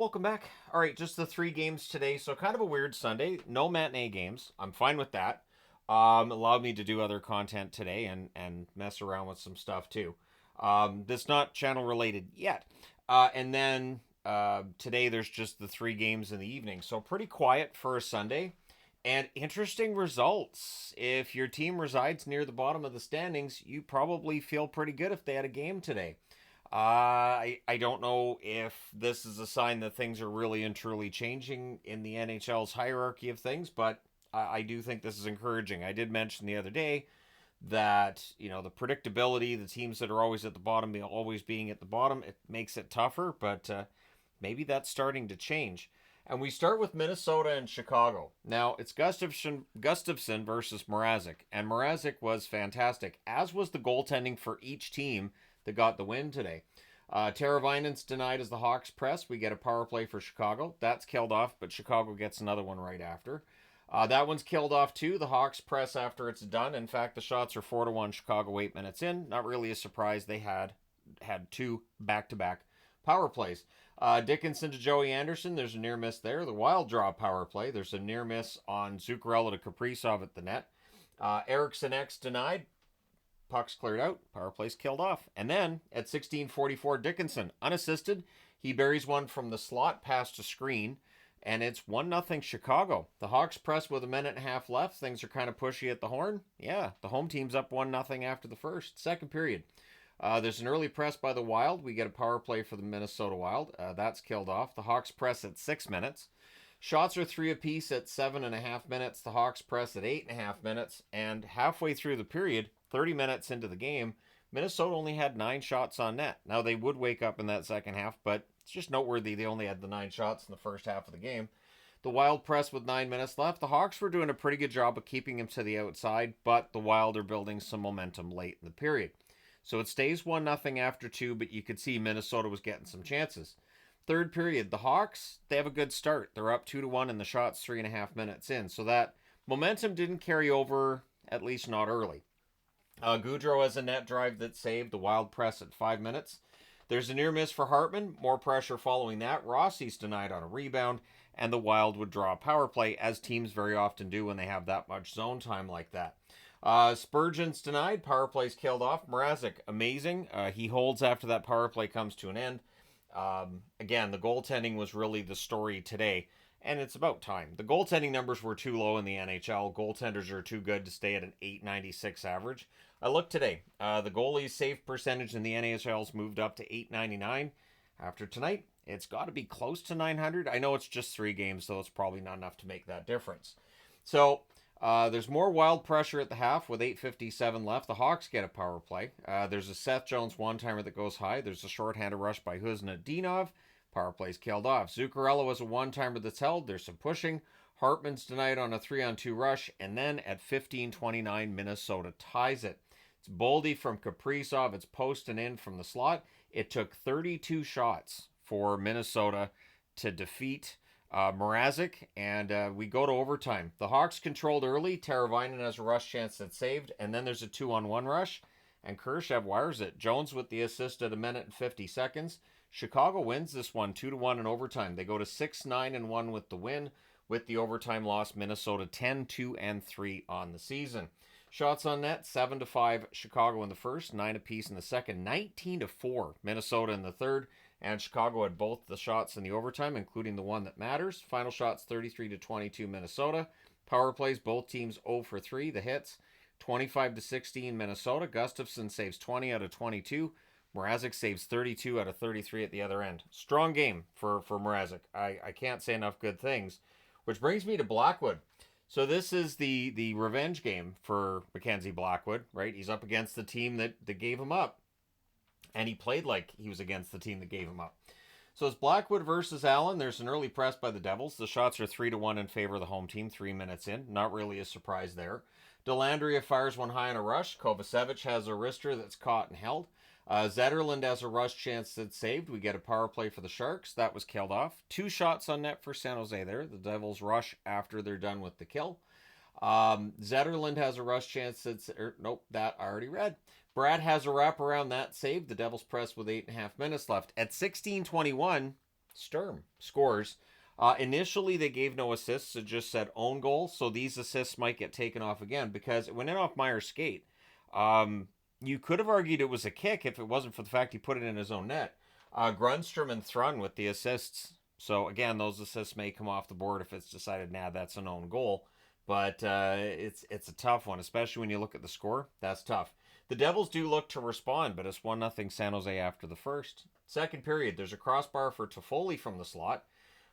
Welcome back. All right, just the three games today. So kind of a weird Sunday. No matinee games. I'm fine with that. Allowed me to do other content today and mess around with some stuff too. That's not channel related yet. And then today there's just the three games in the evening. So pretty quiet for a Sunday. And interesting results. If your team resides near the bottom of the standings, you probably feel pretty good if they had a game today. I don't know if this is a sign that things are really and truly changing in the NHL's hierarchy of things, but I do think this is encouraging. I did mention the other day that, the predictability, the teams that are always at the bottom, always being at the bottom, it makes it tougher, but maybe that's starting to change. And we start with Minnesota and Chicago. Now, it's Gustafsson versus Mrazek, and Mrazek was fantastic, as was the goaltending for each team that got the win today. Teravainen's denied as the Hawks press. We get a power play for Chicago. That's killed off, but Chicago gets another one right after. That one's killed off too. The Hawks press after it's done. In fact, the shots are 4-1. Chicago 8 minutes in. Not really a surprise. They had two back-to-back power plays. Dickinson to Joey Anderson. There's a near miss there. The Wild draw power play. There's a near miss on Zuccarello to Kaprizov at the net. Eriksson X denied. Puck's cleared out. Power play's killed off. And then at 16:44, Dickinson, unassisted. He buries one from the slot past a screen, and it's 1-0 Chicago. The Hawks press with a minute and a half left. Things are kind of pushy at the horn. Yeah, the home team's up 1-0 after the first. Second period. There's an early press by the Wild. We get a power play for the Minnesota Wild. That's killed off. The Hawks press at 6 minutes. Shots are 3 apiece at 7.5 minutes. The Hawks press at 8.5 minutes. And halfway through the period, 30 minutes into the game, Minnesota only had 9 shots on net. Now, they would wake up in that second half, but it's just noteworthy they only had the 9 shots in the first half of the game. The Wild press with 9 minutes left. The Hawks were doing a pretty good job of keeping him to the outside, but the Wild are building some momentum late in the period. So it stays 1-0 after 2, but you could see Minnesota was getting some chances. Third period, the Hawks, they have a good start. They're up 2-1 in the shots 3.5 minutes in. So that momentum didn't carry over, at least not early. Goudreau has a net drive that saved. The Wild press at 5 minutes. There's a near miss for Hartman. More pressure following that. Rossi's denied on a rebound. And the Wild would draw a power play, as teams very often do when they have that much zone time like that. Spurgeon's denied. Power play's killed off. Mrazek, amazing. He holds after that power play comes to an end. Again, the goaltending was really the story today, and it's about time. The goaltending numbers were too low in the NHL. Goaltenders are too good to stay at an 896 average. I looked today. The goalie's save percentage in the NHL's moved up to 899. After tonight, it's got to be close to 900. I know it's just 3 games, so it's probably not enough to make that difference. So there's more Wild pressure at the half with 8:57 left. The Hawks get a power play. There's a Seth Jones one-timer that goes high. There's a shorthanded rush by Kuznetsov. Power play's killed off. Zuccarello has a one-timer that's held. There's some pushing. Hartman's denied on a 3-on-2 rush. And then at 15:29, Minnesota ties it. It's Boldy from Kaprizov. It's posting in from the slot. It took 32 shots for Minnesota to defeat Mrazek, and we go to overtime. The Hawks controlled early. Teravainen has a rush chance that's saved, and then there's a 2-on-1 rush, and Kurashev wires it. Jones with the assist at 1 minute and 50 seconds. Chicago wins this one 2-1 in overtime. They go to 6-9-1 with the win. With the overtime loss, Minnesota 10-2-3 on the season. Shots on net 7-5 Chicago in the first, 9 apiece in the second, 19-4 Minnesota in the third. And Chicago had both the shots in the overtime, including the one that matters. Final shots 33-22 Minnesota. Power plays, both teams 0 for 3. The hits 25-16 Minnesota. Gustafsson saves 20 out of 22. Mrazek saves 32 out of 33 at the other end. Strong game for Mrazek. I can't say enough good things. Which brings me to Blackwood. So this is the revenge game for Mackenzie Blackwood, right? He's up against the team that gave him up. And he played like he was against the team that gave him up. So it's Blackwood versus Allen. There's an early press by the Devils. The shots are 3-1 in favor of the home team, 3 minutes in. Not really a surprise there. Delandria fires one high on a rush. Kovacevic has a wrister that's caught and held. Zetterlund has a rush chance that's saved. We get a power play for the Sharks. That was killed off. 2 shots on net for San Jose there. The Devils rush after they're done with the kill. Zetterlund has a rush chance that's... nope, that I already read. Brad has a wraparound that saved. The Devils press with 8.5 minutes left. At 16:21, Sturm scores. Initially, they gave no assists. It just said own goal. So these assists might get taken off again because it went in off Meyer's skate. You could have argued it was a kick if it wasn't for the fact he put it in his own net. Grunstrom and Thrun with the assists. So again, those assists may come off the board if it's decided, nah, that's an own goal. But it's a tough one, especially when you look at the score. That's tough. The Devils do look to respond, but it's 1-0 San Jose after the first. Second period, there's a crossbar for Toffoli from the slot.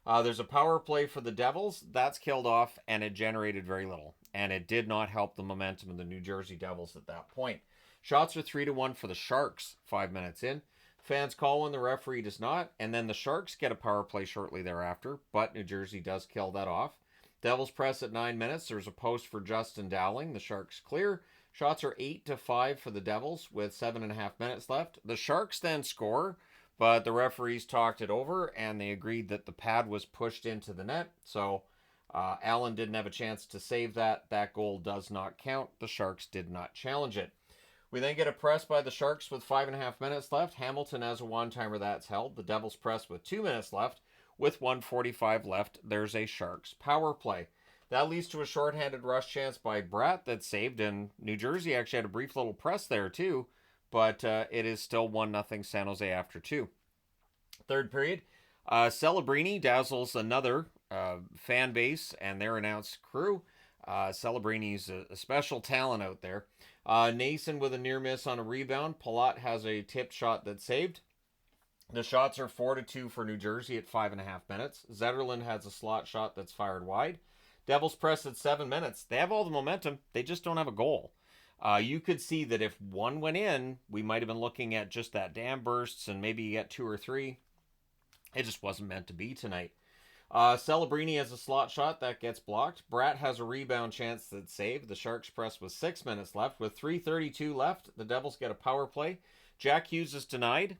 There's a power play for the Devils. That's killed off, and it generated very little. And it did not help the momentum of the New Jersey Devils at that point. Shots are 3-1 for the Sharks 5 minutes in. Fans call when the referee does not, and then the Sharks get a power play shortly thereafter, but New Jersey does kill that off. Devils press at 9 minutes. There's a post for Justin Dowling. The Sharks clear. Shots are 8-5 for the Devils with 7.5 minutes left. The Sharks then score, but the referees talked it over, and they agreed that the pad was pushed into the net. So Allen didn't have a chance to save that. That goal does not count. The Sharks did not challenge it. We then get a press by the Sharks with 5.5 minutes left. Hamilton has a one-timer that's held. The Devils press with 2 minutes left. With 1:45 left, there's a Sharks power play. That leads to a shorthanded rush chance by Bratt that's saved, and New Jersey actually had a brief little press there too, but it is still 1-0 San Jose after 2. Third period, Celebrini dazzles another fan base and their announced crew. Celebrini's a special talent out there. Nason with a near miss on a rebound. Palat has a tipped shot that's saved. The shots are 4-2 for New Jersey at 5.5 minutes. Zetterlund has a slot shot that's fired wide. Devils press at 7 minutes. They have all the momentum. They just don't have a goal. You could see that if one went in, we might have been looking at just that dam bursts and maybe you get 2 or 3. It just wasn't meant to be tonight. Celebrini has a slot shot that gets blocked. Bratt has a rebound chance that's saved. The Sharks press with 6 minutes left. With 3:32 left, the Devils get a power play. Jack Hughes is denied.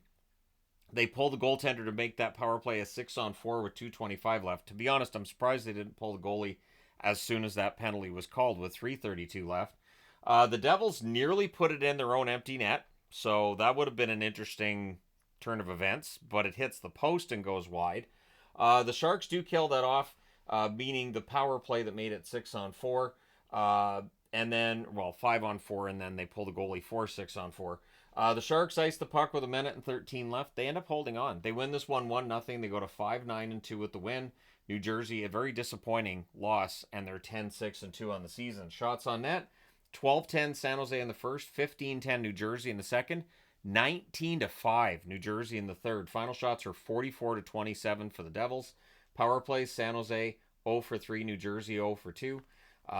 They pull the goaltender to make that power play a 6-on-4 with 2:25 left. To be honest, I'm surprised they didn't pull the goalie as soon as that penalty was called with 3:32 left. The Devils nearly put it in their own empty net, so that would have been an interesting turn of events, but it hits the post and goes wide. The Sharks do kill that off, meaning the power play that made it 6-on-4, and then, 5-on-4, and then they pull the goalie for 6-on-4. The Sharks ice the puck with 1:13 left. They end up holding on. They win this one 1-0. They go to 5-9-2 with the win. New Jersey, a very disappointing loss, and they're 10-6-2 on the season. Shots on net, 12-10 San Jose in the first, 15-10 New Jersey in the second, 19-5 New Jersey in the third. Final shots are 44-27 for the Devils. Power plays, San Jose 0-3, New Jersey 0-2.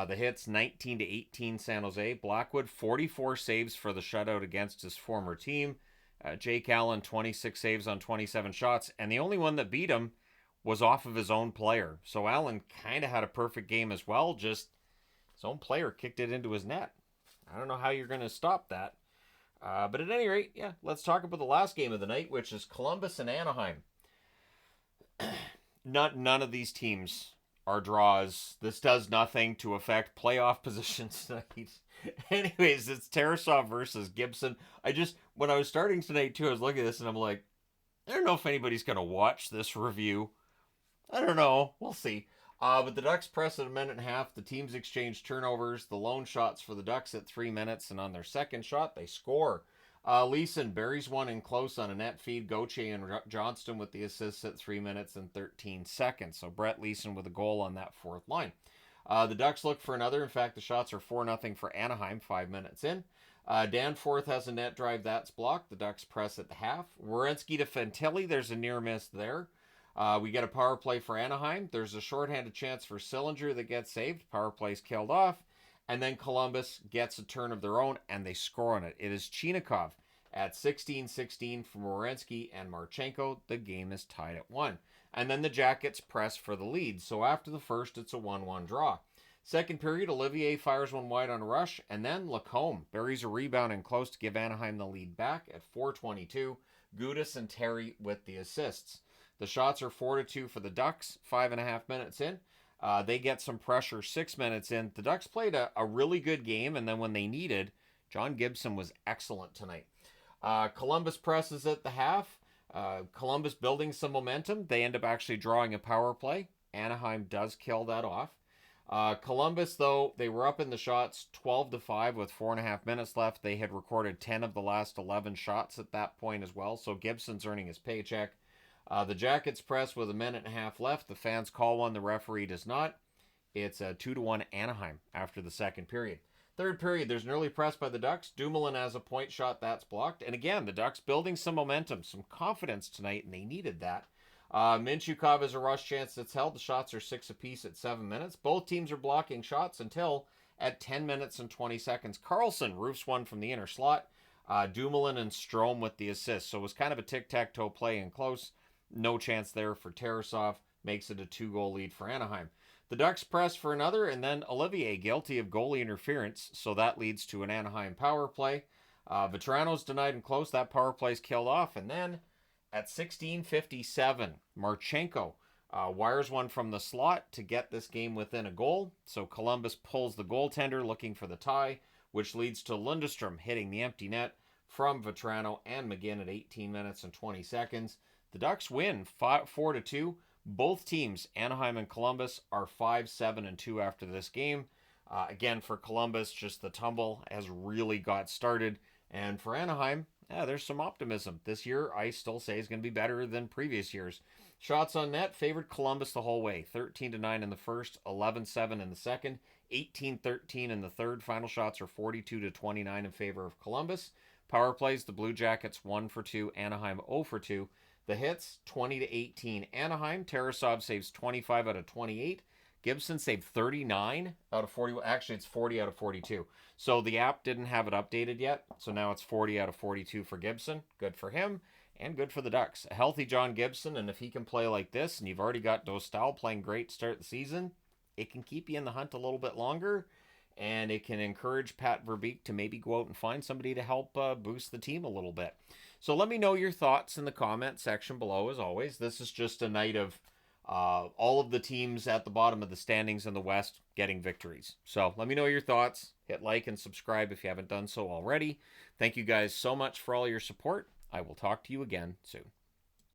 The hits 19-18 San Jose. Blackwood 44 saves for the shutout against his former team. Jake Allen 26 saves on 27 shots, and the only one that beat him was off of his own player. So Allen kind of had a perfect game as well, just his own player kicked it into his net. I don't know how you're going to stop that. But at any rate, yeah, let's talk about the last game of the night, which is Columbus and Anaheim. None of these teams are draws. This does nothing to affect playoff positions tonight. Anyways, it's Tarasov versus Gibson. When I was starting tonight too, I was looking at this and I'm like, I don't know if anybody's going to watch this review. I don't know. We'll see. But the Ducks press at 1.5 minutes. The teams exchange turnovers. The lone shots for the Ducks at 3 minutes, and on their second shot, they score. Leeson buries one in close on a net feed. Gauthier and Johnston with the assists at 3 minutes and 13 seconds. So Brett Leeson with a goal on that fourth line. The Ducks look for another. In fact, the shots are 4-0 for Anaheim 5 minutes in. Danforth has a net drive that's blocked. The Ducks press at the half. Werenski to Fantilli. There's a near miss there. We get a power play for Anaheim. There's a shorthanded chance for Sillinger that gets saved. Power play's killed off. And then Columbus gets a turn of their own, and they score on it. It is Chinikov at 16-16 from Werenski and Marchenko. The game is tied at 1. And then the Jackets press for the lead. So after the first, it's a 1-1 draw. Second period, Olivier fires one wide on a rush, and then Lacombe buries a rebound in close to give Anaheim the lead back at 4:22. Gudis and Terry with the assists. The shots are 4-2 for the Ducks, 5.5 minutes in. They get some pressure 6 minutes in. The Ducks played a really good game, and then when they needed, John Gibson was excellent tonight. Columbus presses at the half. Columbus building some momentum. They end up actually drawing a power play. Anaheim does kill that off. Columbus, though, they were up in the shots 12-5 with 4.5 minutes left. They had recorded 10 of the last 11 shots at that point as well, so Gibson's earning his paycheck. The Jackets press with a minute and a half left. The fans call one, the referee does not. It's a 2-1 Anaheim after the second period. Third period, there's an early press by the Ducks. Dumoulin has a point shot that's blocked. And again, the Ducks building some momentum, some confidence tonight, and they needed that. Minchukov has a rush chance that's held. The shots are 6 apiece at 7 minutes. Both teams are blocking shots until at 10 minutes and 20 seconds. Carlson roofs one from the inner slot. Dumoulin and Strome with the assist. So it was kind of a tic-tac-toe play and close. No chance there for Tarasov. Makes it a 2-goal lead for Anaheim. The Ducks press for another, and then Olivier guilty of goalie interference. So that leads to an Anaheim power play. Veterano's denied and close. That power play's killed off. And then at 16:57, Marchenko wires one from the slot to get this game within a goal. So Columbus pulls the goaltender looking for the tie, which leads to Lundestrom hitting the empty net from Veterano and McGinn at 18 minutes and 20 seconds. The Ducks win 4-2. Both teams, Anaheim and Columbus, are 5-7-2 after this game. Again, for Columbus, just the tumble has really got started. And for Anaheim, there's some optimism. This year, I still say is going to be better than previous years. Shots on net favored Columbus the whole way. 13-9 in the first, 11-7 in the second, 18-13 in the third. Final shots are 42-29 in favor of Columbus. Power plays, the Blue Jackets 1 for 2, Anaheim 0 for 2. The hits, 20-18 Anaheim. Tarasov saves 25 out of 28. Gibson saved 39 out of 40. Actually, it's 40 out of 42. So the app didn't have it updated yet. So now it's 40 out of 42 for Gibson. Good for him and good for the Ducks. A healthy John Gibson, and if he can play like this, and you've already got Dostal playing great to start the season, it can keep you in the hunt a little bit longer, and it can encourage Pat Verbeek to maybe go out and find somebody to help boost the team a little bit. So let me know your thoughts in the comment section below, as always. This is just a night of all of the teams at the bottom of the standings in the West getting victories. So let me know your thoughts. Hit like and subscribe if you haven't done so already. Thank you guys so much for all your support. I will talk to you again soon.